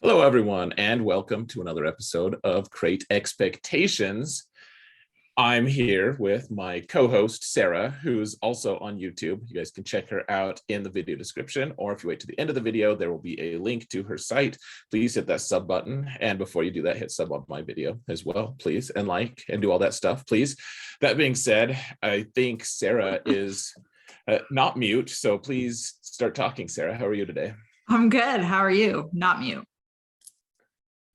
Hello, everyone, and welcome to another episode of Great Expectations. I'm here with my co-host, Sarah, who's also on YouTube. You guys can check her out in the video description, or if you wait to the end of the video, there will be a link to her site. Please hit that sub button. And before you do that, hit sub on my video as well, please, and like and do all that stuff, please. That being said, I think Sarah is not mute, so please start talking, Sarah. How are you today? I'm good. How are you? Not mute.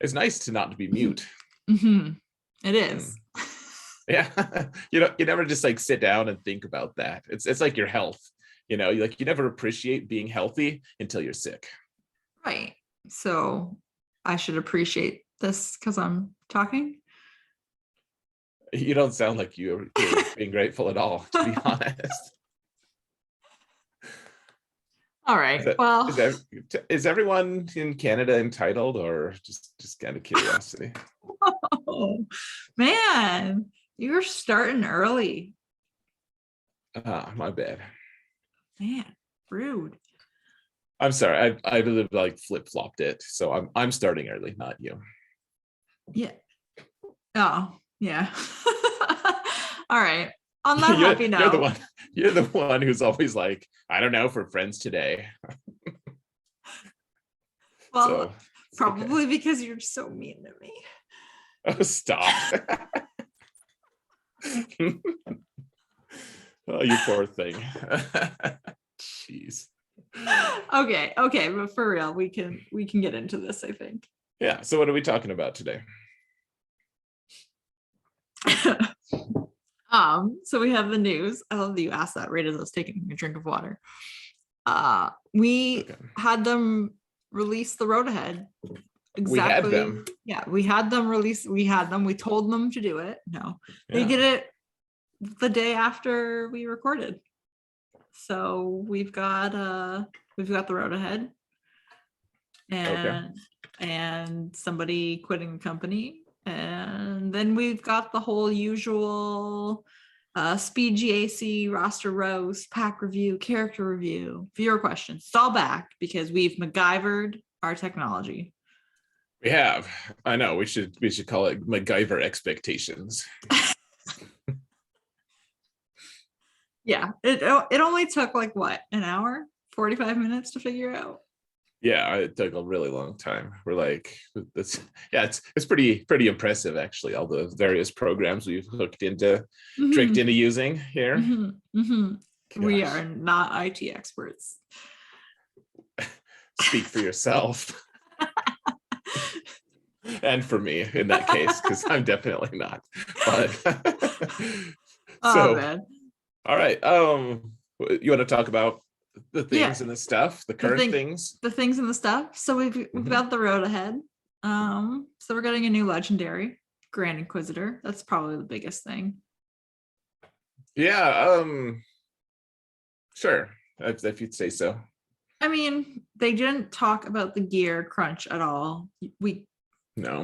It's nice to not be mute. Mm-hmm. It is. Yeah. You never just like sit down and think about that. It's like your health, you never appreciate being healthy until you're sick. Right. So I should appreciate this because I'm talking. You don't sound like you're being grateful at all, to be honest. All right. Is everyone in Canada entitled, or just kind of curiosity? Oh, man, you're starting early. My bad. Man, rude. I'm sorry. I really like flip-flopped it. So I'm starting early, not you. Yeah. Oh, yeah. All right. On that happy note. You're the one who's always like, I don't know, for friends today. Well, so, probably okay. Because you're so mean to me. Oh, stop. Oh, you poor thing. Jeez. Okay, but for real, we can get into this, I think. Yeah. So what are we talking about today? So we have the news. I love that you asked that right as I was taking a drink of water. We had them release the road ahead. Exactly. We had them. Yeah, we had them release. We had them. We told them to do it. No, they did it the day after we recorded. So we've got the road ahead, and somebody quitting the company. And then we've got the whole usual speed GAC, roster roast, pack review, character review, viewer questions. It's all back because we've MacGyvered our technology. We have. I know. We should call it MacGyver expectations. Yeah. It only took like what, an hour, 45 minutes to figure out. Yeah, it took a really long time. We're like, it's pretty impressive, actually, all the various programs we've tricked into using here. We are not IT experts. Speak for yourself. And for me in that case, because I'm definitely not. But man. All right. You want to talk about the things and the stuff, the current things, the things and the stuff. So we've got the road ahead. So we're getting a new legendary Grand Inquisitor. That's probably the biggest thing. Yeah. Sure, if you'd say so. I mean, they didn't talk about the gear crunch at all. We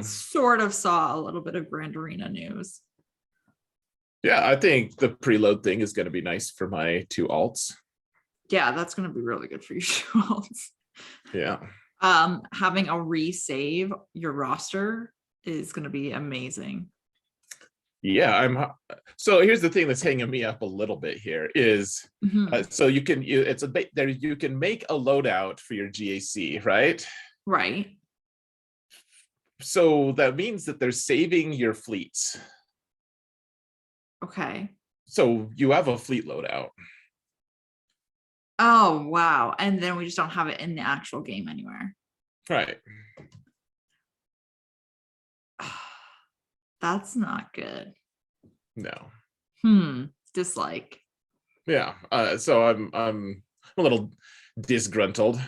sort of saw a little bit of Grand Arena news. Yeah, I think the preload thing is going to be nice for my 2 alts. Yeah, that's going to be really good for your 2 alts. Yeah. Having a resave your roster is going to be amazing. Yeah, so here's the thing that's hanging me up a little bit here is so you can make a loadout for your GAC, right? Right. So that means that they're saving your fleets. Okay. So you have a fleet loadout. Oh, wow. And then we just don't have it in the actual game anywhere. Right. That's not good. No. Dislike. Yeah. So I'm a little disgruntled.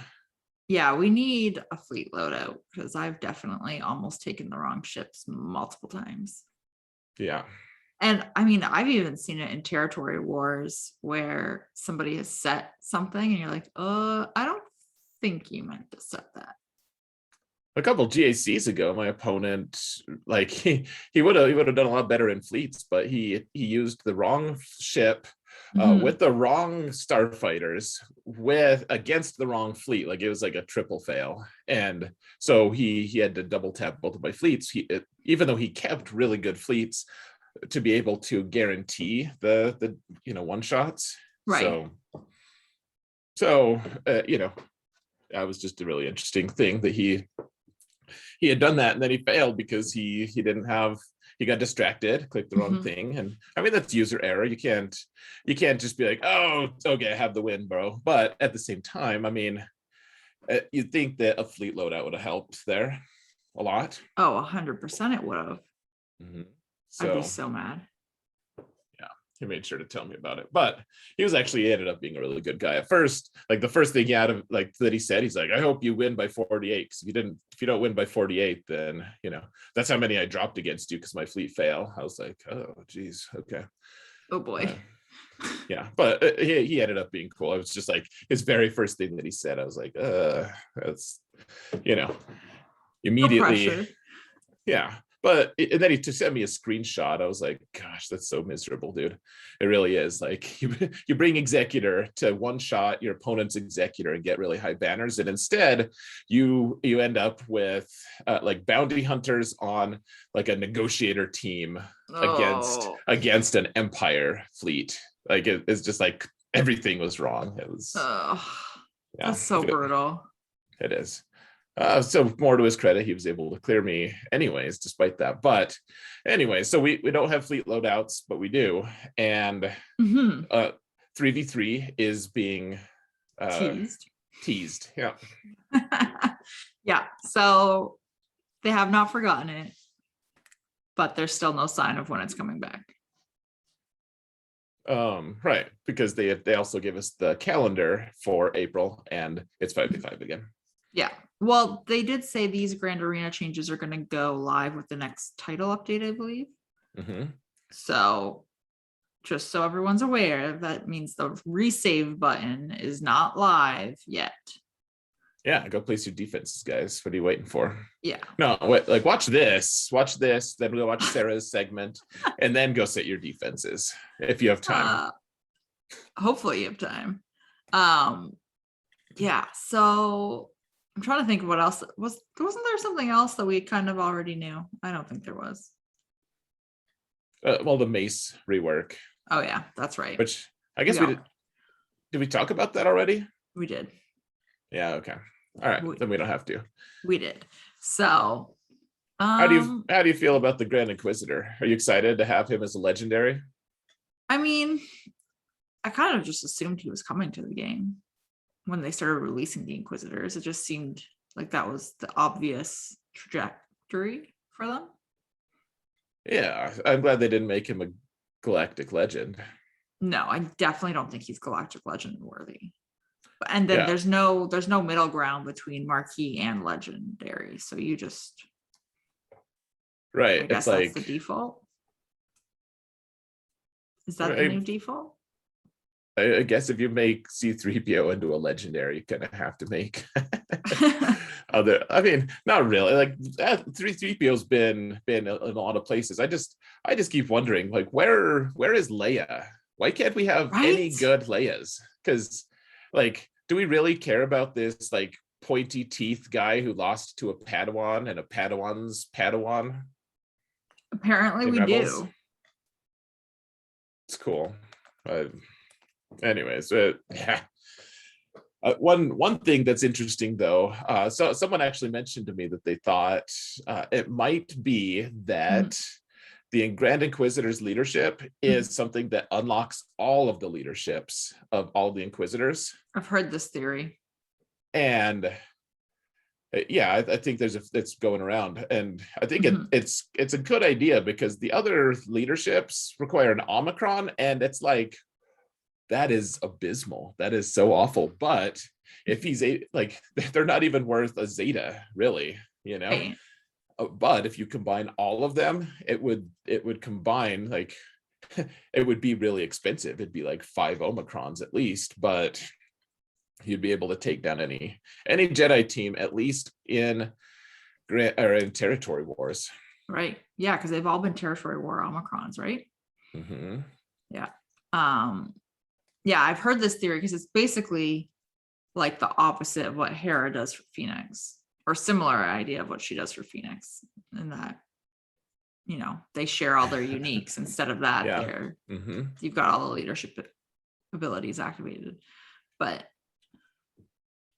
Yeah, we need a fleet loadout because I've definitely almost taken the wrong ships multiple times. Yeah. And I mean, I've even seen it in territory wars where somebody has set something and you're like, I don't think you meant to set that. A couple GACs ago, my opponent, like he would have done a lot better in fleets, but he used the wrong ship Mhm. with the wrong starfighters against the wrong fleet. Like it was like a triple fail, and so he had to double tap both of my fleets. Even though he kept really good fleets to be able to guarantee the one shots. Right. So that was just a really interesting thing that he had done that, and then he failed because he got distracted, clicked the wrong Mhm. thing. And I mean, that's user error. You can't just be like, oh, okay, have the win, bro. But at the same time, I mean, you'd think that a fleet loadout would have helped there a lot. Oh, 100% it would have. Mhm. I'd be So so mad. yeah, he made sure to tell me about it. But he ended up being a really good guy at first. Like the first thing he had that he said, he's like, I hope you win by 48, because if you don't win by 48, then that's how many I dropped against you because my fleet fail. I was like, oh geez, okay. Oh boy. Yeah, but he ended up being cool. I was just like, his very first thing that he said, I was like, that's No immediately. pressure. Yeah. But and then he just sent me a screenshot. I was like, gosh, that's so miserable, dude. It really is. Like you bring executor to one shot your opponent's executor and get really high banners, and instead you end up with like bounty hunters on like a negotiator team against Oh. an empire fleet. Like it's just like everything was wrong. It was, yeah, That's so brutal. it is. So more to his credit, he was able to clear me anyways, despite that. But anyway, so we don't have fleet loadouts, but we do. And Mhm. 3v3 is being Teased. teased. Yeah. Yeah. So they have not forgotten it, but there's still no sign of when it's coming back. Right. Because they also give us the calendar for April, and it's 5v5 again. Yeah. Well, they did say these Grand Arena changes are going to go live with the next title update, I believe. Mm-hmm. So just so everyone's aware, that means the resave button is not live yet. Yeah, go place your defenses, guys. What are you waiting for? Yeah. No, wait, like watch this, then we'll watch Sarah's segment, and then go set your defenses if you have time. Hopefully you have time. Yeah. So I'm trying to think of what else wasn't there something else that we kind of already knew? I don't think there was. Well, the Mace rework. Oh yeah, that's right. Which I guess we did. Did we talk about that already? We did. Yeah. Okay. All right. Then we don't have to. We did. So, how do you feel about the Grand Inquisitor? Are you excited to have him as a legendary? I mean, I kind of just assumed he was coming to the game when they started releasing the Inquisitors. It just seemed like that was the obvious trajectory for them. Yeah, I'm glad they didn't make him a galactic legend. No, I definitely don't think he's galactic legend worthy. And then there's no middle ground between marquee and legendary. So you just right. I guess that's the default. Is that the new default? I guess if you make C-3PO into a legendary, you kind of have to make other. I mean, not really. Like C-3PO's been in a lot of places. I just keep wondering, like, where is Leia? Why can't we have any good Leias? Because, like, do we really care about this like pointy teeth guy who lost to a Padawan and a Padawan's Padawan? Apparently, we do. It's cool. Anyways, yeah. One thing that's interesting though, so someone actually mentioned to me that they thought it might be that the Grand Inquisitor's leadership is something that unlocks all of the leaderships of all the Inquisitors. I've heard this theory. And yeah, I think it's going around, and I think it's a good idea because the other leaderships require an Omicron, and it's like, that is abysmal. That is so awful. But if he's like, they're not even worth a Zeta, really, Right. But if you combine all of them, it would combine, like, it would be really expensive. It'd be like 5 Omicrons at least, but you'd be able to take down any Jedi team, at least in territory wars. Right. Yeah, because they've all been territory war Omicrons, right? Mm-hmm. Yeah. yeah, I've heard this theory because it's basically like the opposite of what Hera does for Phoenix, or similar idea of what she does for Phoenix, and that, you know, they share all their uniques. Instead of that, Yeah. they're Mm-hmm. you've got all the leadership abilities activated. But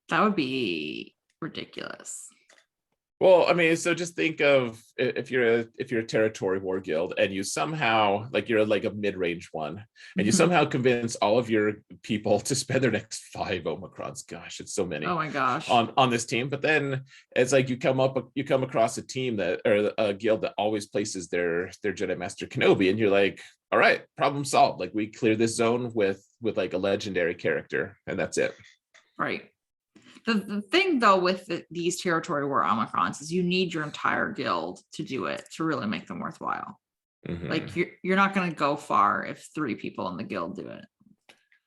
that would be ridiculous. Well, I mean, so just think of if you're a territory war guild and you somehow, like, you're like a mid-range one, and you Mhm. somehow convince all of your people to spend their next 5 Omicrons. Gosh, it's so many Oh my gosh. on this team. But then it's like you come across a team that, or a guild that always places their Jedi Master Kenobi, and you're like, all right, problem solved. Like, we clear this zone with like a legendary character, and that's it. Right. The thing though with these territory war Omicrons is you need your entire guild to do it to really make them worthwhile. Mm-hmm. Like you're not going to go far if 3 people in the guild do it.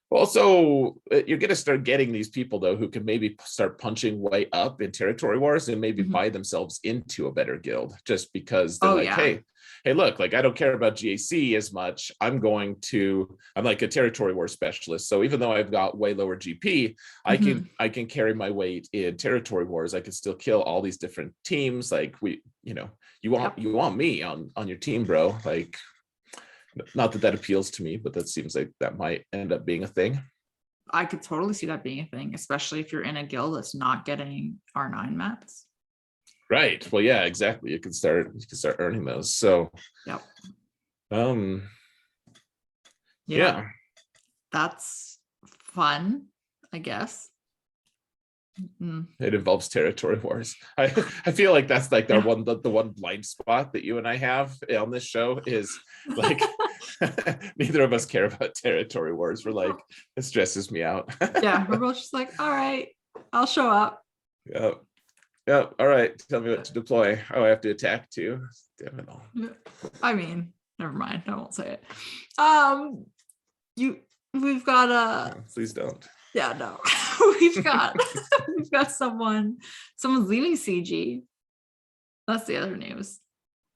Well, so you're going to start getting these people, though, who can maybe start punching way up in territory wars and maybe buy themselves into a better guild just because they're hey, look, like, I don't care about GAC as much. I'm like a territory war specialist. So even though I've got way lower GP, I can carry my weight in territory wars. I can still kill all these different teams. Like, you want me on your team, bro. Like, not that appeals to me, but that seems like that might end up being a thing. I could totally see that being a thing, especially if you're in a guild that's not getting R9 mats. Right. Well, yeah, exactly. You can start earning those. So, yep. Yeah. That's fun, I guess. It involves territory wars. I feel like that's like the one blind spot that you and I have on this show is like neither of us care about territory wars. We're like, it stresses me out. Yeah, we're both just like, all right, I'll show up. Yep. All right, tell me what to deploy. Oh, I have to attack too. Damn it all. I mean, never mind, I won't say it. We've got No, please don't. Yeah, no. we've got someone's leaving CG. That's the other news.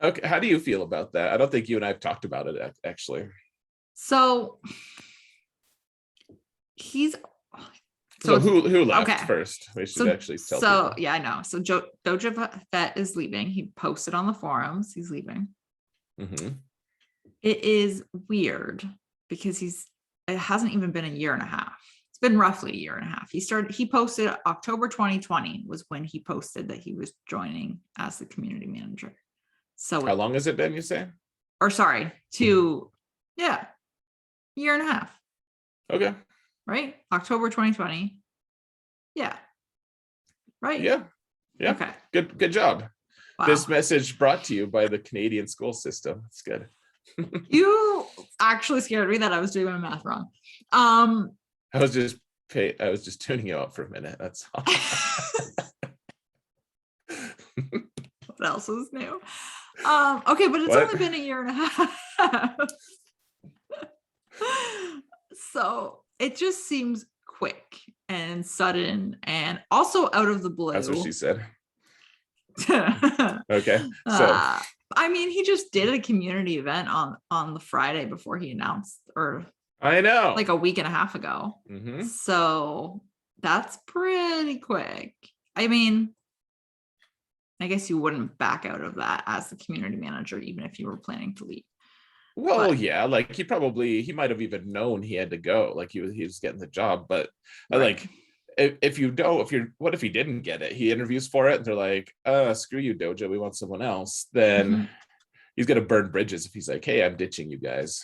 Okay, how do you feel about that? I don't think you and I have talked about it actually. So who left first? We should actually tell people. Yeah, I know. So Doja Fett is leaving. He posted on the forums he's leaving. Mm-hmm. It is weird because it hasn't even been a year and a half. It's been roughly a year and a half. He posted October 2020 was when he posted that he was joining as the community manager. So how long has it been, you say? Or sorry, year and a half. Okay. Right? October 2020. Yeah. Right? Yeah. Okay. Good job. Wow. This message brought to you by the Canadian school system. It's good. You actually scared me that I was doing my math wrong. I was just tuning you out for a minute. That's all. What else was new? Okay, but it's only been a year and a half. So it just seems quick and sudden and also out of the blue. That's what she said. Okay. So I mean, he just did a community event on the Friday before he announced, or I know, like a week and a half ago. Mm-hmm. So that's pretty quick. I mean, I guess you wouldn't back out of that as the community manager, even if you were planning to leave. Well, yeah, like he might have even known he had to go, like he was getting the job, but like what if he didn't get it? He interviews for it and they're like, screw you, Doja, we want someone else. Then he's gonna burn bridges if he's like, hey, I'm ditching you guys.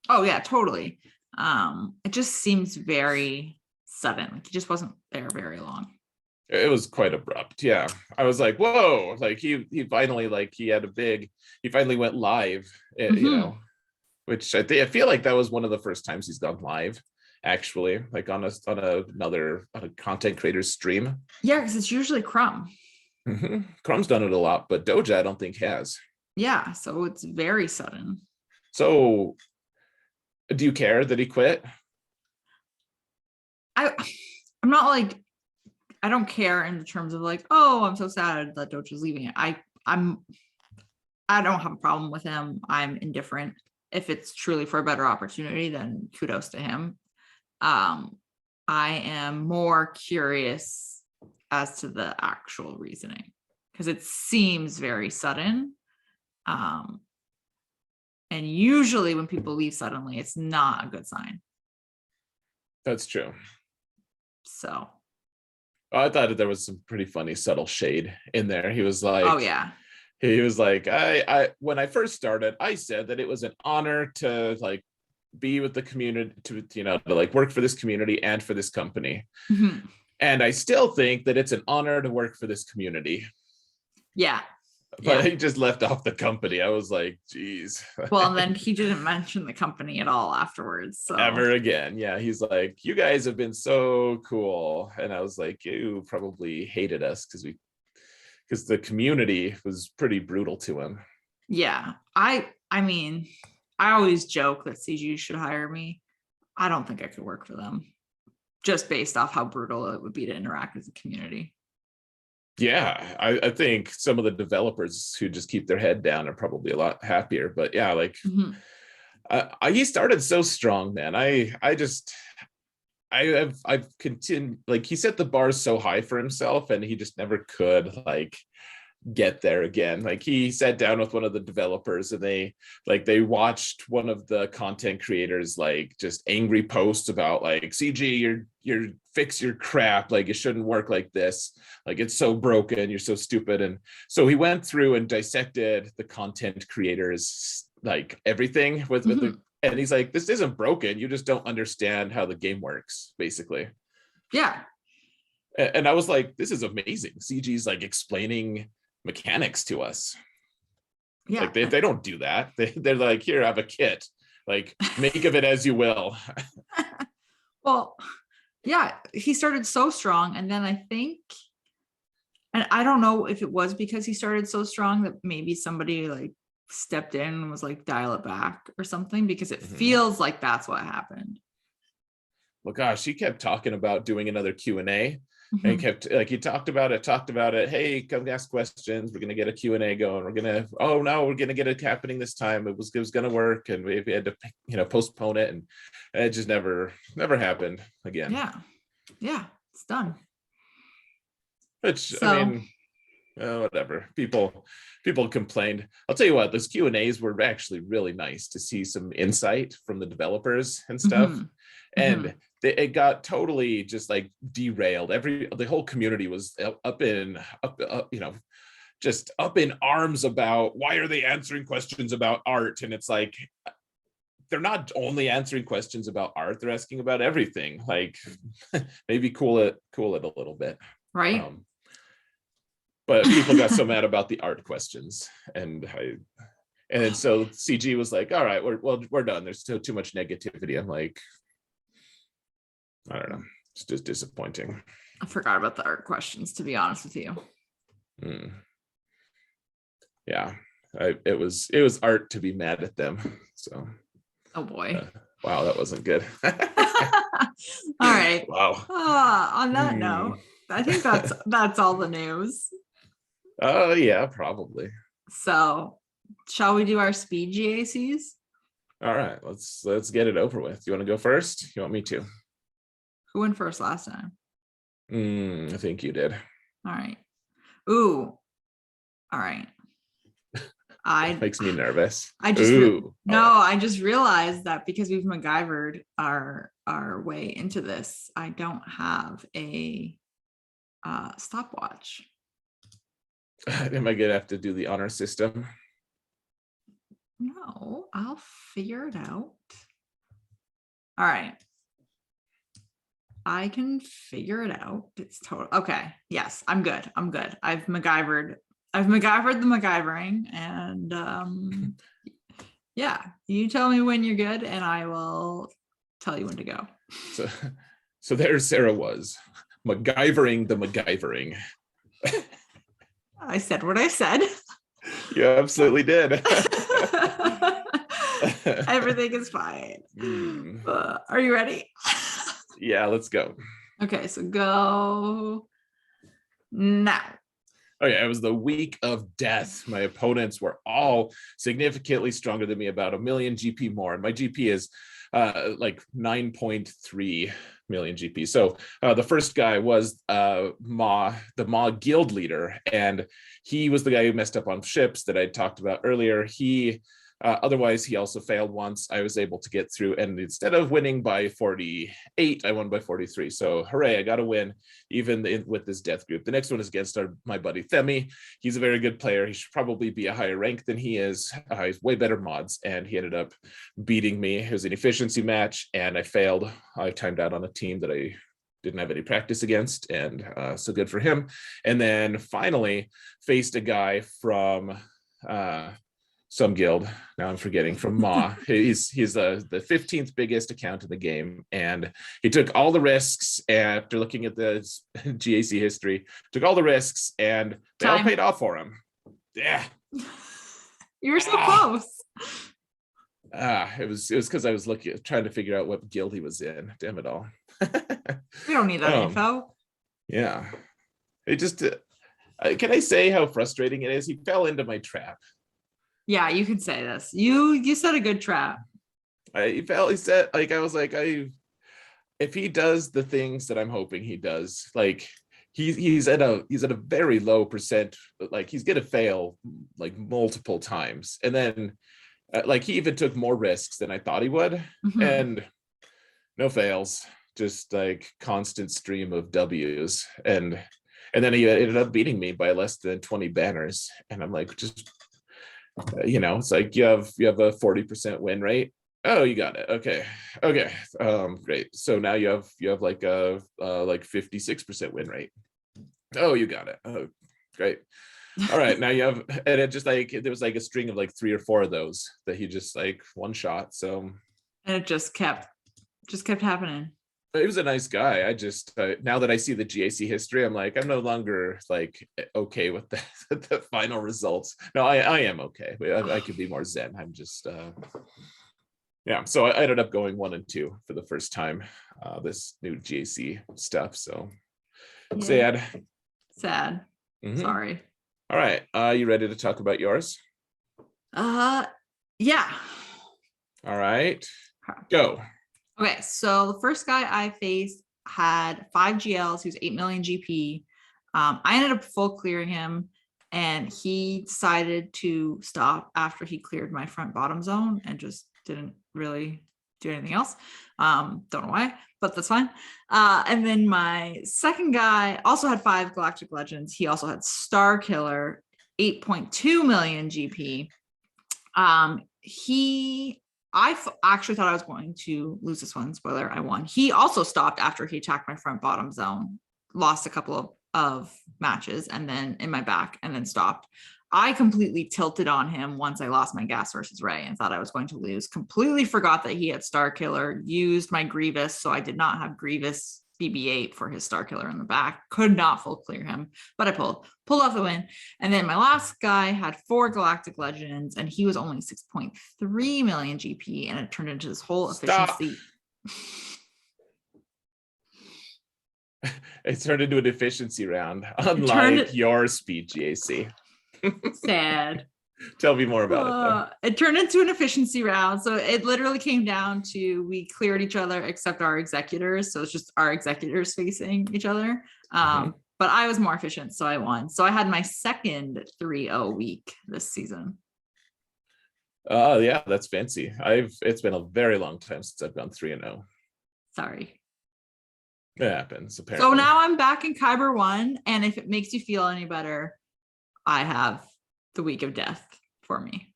Oh yeah, totally. It just seems very sudden. Like he just wasn't there very long. It was quite abrupt. Yeah. I was like, whoa, like he finally, like he finally went live, you know, which I feel like that was one of the first times he's gone live, actually, like on a content creator's stream. Yeah, because it's usually Crumb. Crumb's done it a lot, but Doja I don't think has. Yeah, so it's very sudden. So do you care that he quit? I'm not like, I don't care in terms of like, oh, I'm so sad that Doja's leaving it. I don't have a problem with him. I'm indifferent. If it's truly for a better opportunity, then kudos to him. I am more curious as to the actual reasoning because it seems very sudden. And usually when people leave suddenly, it's not a good sign. That's true. So. I thought there was some pretty funny subtle shade in there. He was like, Oh yeah. He was like, I when I first started, I said that it was an honor to like be with the community, to like work for this community and for this company. Mm-hmm. And I still think that it's an honor to work for this community. Yeah. But he just left off the company. I was like, geez. Well, and then he didn't mention the company at all afterwards. So Ever again. Yeah. He's like, you guys have been so cool. And I was like, you probably hated us because the community was pretty brutal to him. Yeah. I mean, I always joke that CG should hire me. I don't think I could work for them just based off how brutal it would be to interact with the community. Yeah, I think some of the developers who just keep their head down are probably a lot happier. But yeah, like he started so strong, man. I've continued, like he set the bar so high for himself, and he just never could like get there again. Like he sat down with one of the developers, and they watched one of the content creators like just angry posts about like, CG, you're fix your crap, like it shouldn't work like this, like it's so broken, you're so stupid. And so he went through and dissected the content creators, like everything with the, and he's like, this isn't broken, you just don't understand how the game works, basically. Yeah. And I was like, this is amazing. CG's like explaining mechanics to us. Yeah. Like they don't do that. They're like, here, have a kit, like make of it as you will. Well, yeah, he started so strong, and then I think, and I don't know if it was because he started so strong that maybe somebody like stepped in and was like, dial it back or something, because it feels like that's what happened. Well, gosh, he kept talking about doing another Q&A. And he kept like, he talked about it. Hey, come ask questions. We're gonna get a Q&A going. We're gonna get it happening this time. It was gonna work, and we had to postpone it, and it just never happened again. Yeah, it's done. Which I mean, whatever. People complained. I'll tell you what, those Q&As were actually really nice to see some insight from the developers and stuff. And it got totally just like derailed. The whole community was up in arms about why are they answering questions about art. And it's like, they're not only answering questions about art, they're asking about everything. Like maybe cool it a little bit, right? But people got so mad about the art questions, and so CG was like, all right, we're done. There's still too much negativity. I'm like, I don't know. It's just disappointing. I forgot about the art questions, to be honest with you. Yeah, it was art to be mad at them. So. Oh boy. Wow, that wasn't good. All right. Wow. On that note, I think that's all the news. Oh yeah, probably. So, shall we do our speed GACs? All right, let's get it over with. You want to go first? You want me to? Who went first last time? I think you did. All right. Ooh. All right. That makes me nervous. I just realized that because we've MacGyvered our way into this, I don't have a stopwatch. Am I gonna have to do the honor system? No, I'll figure it out. All right. I can figure it out. It's total. Okay. Yes, I'm good. I've MacGyvered the MacGyvering, and yeah, you tell me when you're good and I will tell you when to go. So there Sarah was, MacGyvering the MacGyvering. I said what I said. You absolutely did. Everything is fine. Are you ready? Yeah, let's go. Okay, so go now. Oh yeah, it was the week of death. My opponents were all significantly stronger than me, about 1 million GP more. And my GP is like 9.3 million GP. So the first guy was the Ma guild leader, and he was the guy who messed up on ships that I talked about earlier. Otherwise, he also failed once. I was able to get through, and instead of winning by 48, I won by 43. So hooray, I got a win, even with this death group. The next one is against my buddy Themi. He's a very good player. He should probably be a higher rank than he is. He's way better mods, and he ended up beating me. It was an efficiency match, and I failed. I timed out on a team that I didn't have any practice against, and so good for him. And then finally faced a guy from some guild, now I'm forgetting, from Ma. He's the 15th biggest account in the game, and he took all the risks after looking at the GAC history, took all the risks, and they all paid off for him. Yeah. You were so close. It was because I was trying to figure out what guild he was in. Damn it all. We don't need that info. Yeah. It just can I say how frustrating it is? He fell into my trap. Yeah, you can say this. You set a good trap. He said, like, I was like, if he does the things that I'm hoping he does, like he's at a very low percent, like he's gonna fail like multiple times, and then like he even took more risks than I thought he would, and no fails, just like constant stream of W's, and then he ended up beating me by less than 20 banners, and I'm like, just it's like you have a 40% win rate. Oh, you got it. Okay. Great. So now you have like a like 56% win rate. Oh, you got it. Oh, great. All right, now you have, and it just like there was like a string of like 3 or 4 of those that he just like one shot. So and it just kept happening. He was a nice guy. I just now that I see the GAC history, I'm like, I'm no longer like okay with the final results. No, I am okay. I could be more zen. I'm just yeah. So I ended up going 1 and 2 for the first time. This new GAC stuff. So sad. Sorry. All right. You ready to talk about yours? Yeah. All right. Go. Okay, so the first guy I faced had 5 GLs. He was 8 million GP. I ended up full clearing him, and he decided to stop after he cleared my front bottom zone and just didn't really do anything else. Don't know why, but that's fine. And then my second guy also had 5 Galactic Legends. He also had Star Killer, 8.2 million GP. I actually thought I was going to lose this one. Spoiler, I won. He also stopped after he attacked my front bottom zone, lost a couple of matches, and then in my back, and then stopped. I completely tilted on him once I lost my gas versus Ray and thought I was going to lose. Completely forgot that he had Star Killer, used my Grievous, so I did not have Grievous BB-8 for his Star Killer in the back. Could not full clear him, but I pulled off the win. And then my last guy had 4 Galactic Legends, and he was only 6.3 million GP, and it turned into this whole efficiency. It turned into an efficiency round, unlike your speed GAC. Sad. Tell me more about it. It turned into an efficiency round. So it literally came down to we cleared each other except our executors. So it's just our executors facing each other. But I was more efficient, so I won. So I had my second 3-0 week this season. Oh yeah, that's fancy. It's been a very long time since I've gone 3-0. Sorry. It happens, apparently. So now I'm back in Kyber 1, and if it makes you feel any better, I have the week of death for me.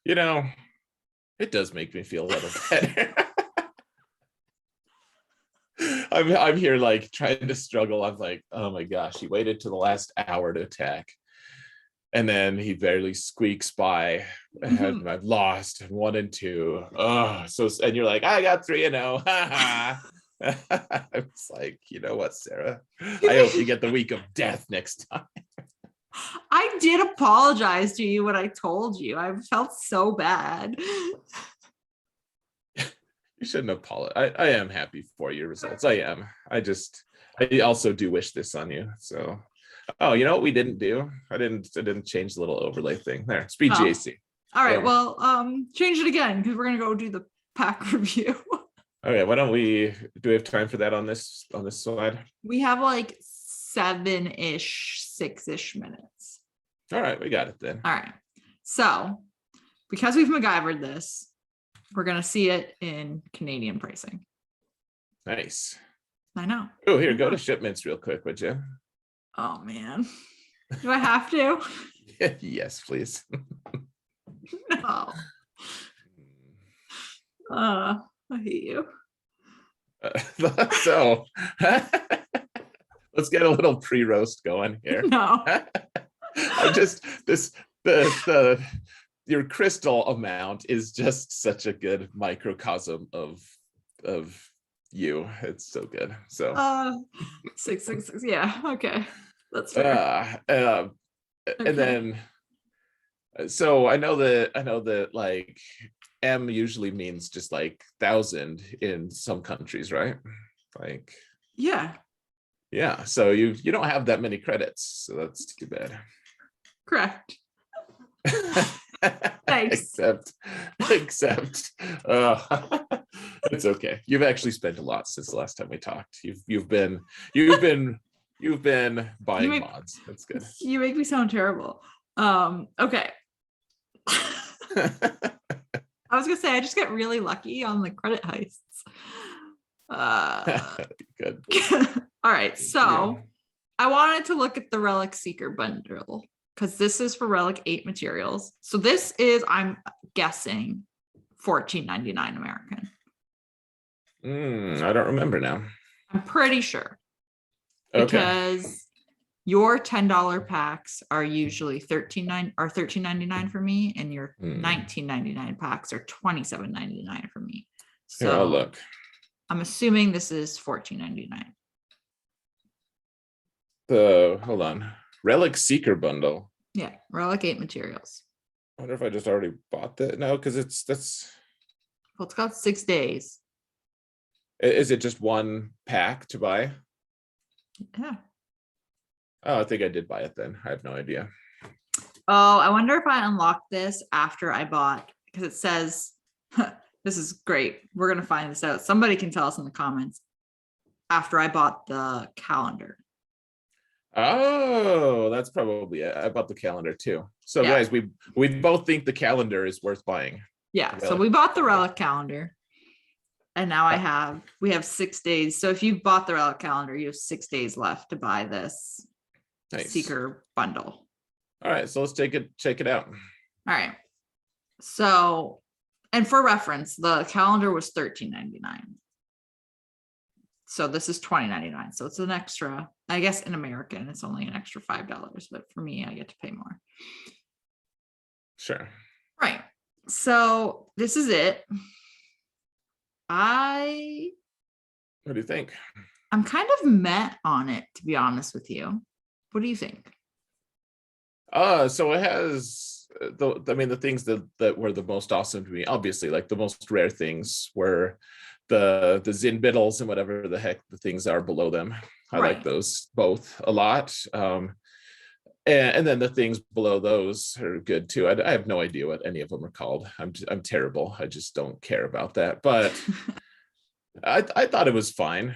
It does make me feel a little better. I'm here like trying to struggle. I'm like, oh my gosh, he waited to the last hour to attack, and then he barely squeaks by, and I've lost 1 and 2. Oh, and you're like, I got 3-0. I was like, you know what, Sarah? I hope you get the week of death next time. I did apologize to you when I told you. I felt so bad. You shouldn't apologize. I am happy for your results. I am. I also do wish this on you. So, oh, you know what we didn't do? I didn't change the little overlay thing there. Speed GAC. All right. Well, change it again because we're gonna go do the pack review. Okay, do we have time for that on this slide? We have like 7-ish, 6-ish minutes. All right, we got it then. All right. So because we've MacGyvered this, we're going to see it in Canadian pricing. Nice. I know. Oh, here, go to shipments real quick, would you? Oh, man. Do I have to? Yes, please. No. I hate you. So let's get a little pre-roast going here. No. I'm just your crystal amount is just such a good microcosm of you. It's so good. So 666. Yeah. Okay. That's fair. Okay. And then so I know that like M usually means just like 1,000 in some countries, right? Like yeah. So you don't have that many credits, so that's too bad. Correct. Thanks. except it's okay. You've actually spent a lot since the last time we talked. You've been buying mods. That's good. You make me sound terrible. Okay. I was gonna say I just get really lucky on the credit heists. Good. All right, so I wanted to look at the Relic Seeker bundle because this is for Relic 8 materials. So this is, I'm guessing, $14.99 American. I don't remember now. I'm pretty sure. Okay. Because your $10 packs are usually $13.99 for me, and your $19.99 packs are $27.99 for me. So here, I'll look. I'm assuming this is $14.99. Hold on. Relic Seeker bundle. Yeah, Relic 8 materials. I wonder if I just already bought that. No, because Well, it's got 6 days. Is it just one pack to buy? Yeah. Oh, I think I did buy it then. I have no idea. Oh, I wonder if I unlocked this after I bought, because it says, this is great. We're going to find this out. Somebody can tell us in the comments after I bought the calendar. Oh, that's probably it. I bought the calendar too. So guys, we both think the calendar is worth buying. Yeah. So we bought the Relic calendar. And now we have 6 days. So if you've bought the Relic calendar, you have 6 days left to buy this Seeker bundle. All right, so let's check it out. All right. So, and for reference, the calendar was $13.99. So this is $20.99. So it's an extra, I guess in American, it's only an extra $5, but for me, I get to pay more. Sure. Right. So this is it. What do you think? I'm kind of met on it, to be honest with you. What do you think? So it has the things that were the most awesome to me, obviously, like the most rare things were the Zin Biddles and whatever the heck the things are below them. I like those both a lot. And then the things below those are good too. I have no idea what any of them are called. I'm terrible. I just don't care about that. But I thought it was fine.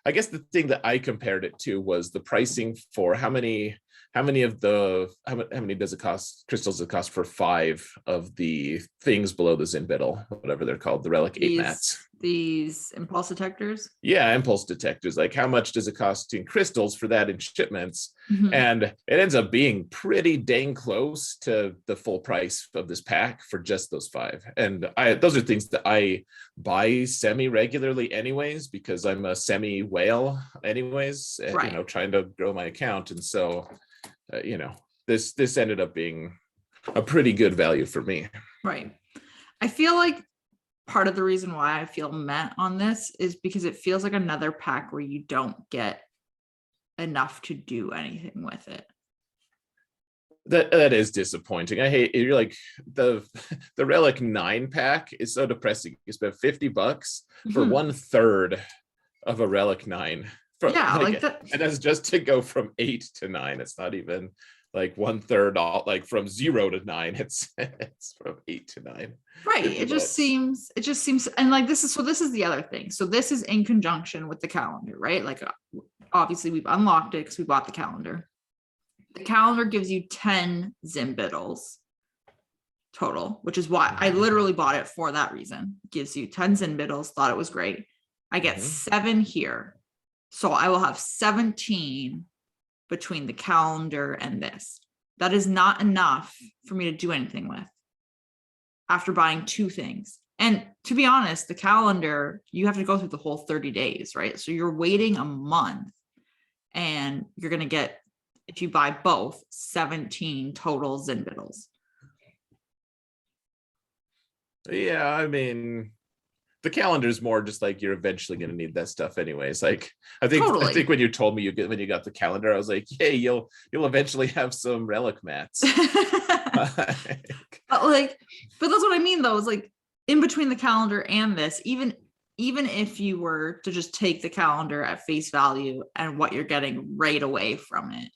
I guess the thing that I compared it to was the pricing for how many does it cost, crystals it cost for 5 of the things below the Zin Biddle, whatever they're called, the Relic 8 mats. These impulse detectors? Yeah, impulse detectors. Like how much does it cost in crystals for that in shipments? Mm-hmm. And it ends up being pretty dang close to the full price of this pack for just those 5. And those are things that I buy semi-regularly anyways, because I'm a semi-whale anyways, trying to grow my account. And so, this ended up being a pretty good value for me. Right. I feel like part of the reason why I feel met on this is because it feels like another pack where you don't get enough to do anything with it. That is disappointing. I hate it. You're like the Relic 9 pack is so depressing. You spend $50 for 1/3 of a Relic 9. And that's just to go from 8 to 9. It's not even like 1/3 all, like from 0 to 9. It's from 8 to 9. Right. 50 It just bucks. seems, and like this is the other thing. So this is in conjunction with the calendar, right? Like obviously we've unlocked it because we bought the calendar. The calendar gives you 10 Zimbittles total, which is why I literally bought it for that reason. It gives you 10 Zimbittles, thought it was great. I get 7 here. So I will have 17 between the calendar and this. That is not enough for me to do anything with after buying 2 things. And to be honest, the calendar, you have to go through the whole 30 days, right? So you're waiting a month and you're going to get, if you buy both, 17 total Zimbittles. Yeah, I mean, the calendar is more just like you're eventually going to need that stuff anyways. Like I think when you told me when you got the calendar, I was like, hey, you'll eventually have some relic mats. but that's what I mean though, is like in between the calendar and this, even if you were to just take the calendar at face value and what you're getting right away from it,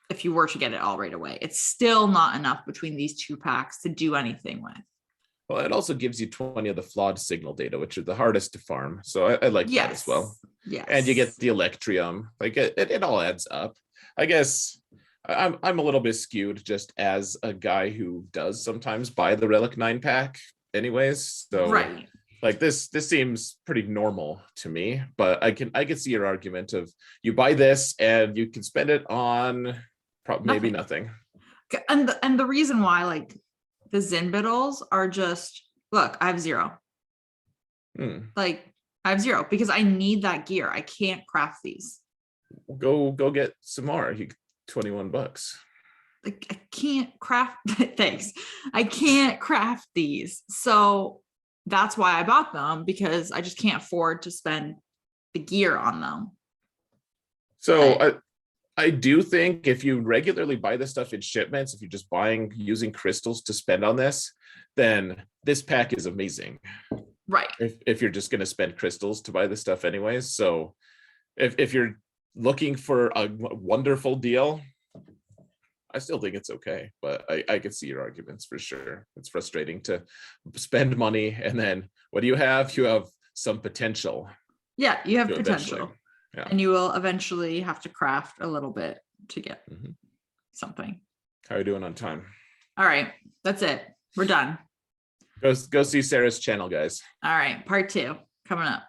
if you were to get it all right away, it's still not enough between these 2 packs to do anything with. Well, it also gives you 20 of the flawed signal data, which are the hardest to farm. So I like that as well. Yes. And you get the Electrium. Like it all adds up. I guess I'm a little bit skewed just as a guy who does sometimes buy the Relic 9 pack anyways. So right. Like this seems pretty normal to me, but I can see your argument of you buy this and you can spend it on maybe nothing. And the reason why, like, the Zimbittles are just, look, I have 0. Like I have 0 because I need that gear. I can't craft these. Go get some more. 21 bucks. Like I can't craft. Thanks. I can't craft these. So that's why I bought them, because I just can't afford to spend the gear on them. So I do think if you regularly buy this stuff in shipments, if you're just using crystals to spend on this, then this pack is amazing. Right. If you're just going to spend crystals to buy this stuff anyways. So if you're looking for a wonderful deal, I still think it's okay, but I can see your arguments for sure. It's frustrating to spend money and then what do you have? You have some potential. Yeah, you have potential. Yeah. And you will eventually have to craft a little bit to get something. How are you doing on time? All right, that's it. We're done. Go see Sarah's channel, guys. All right, part 2 coming up.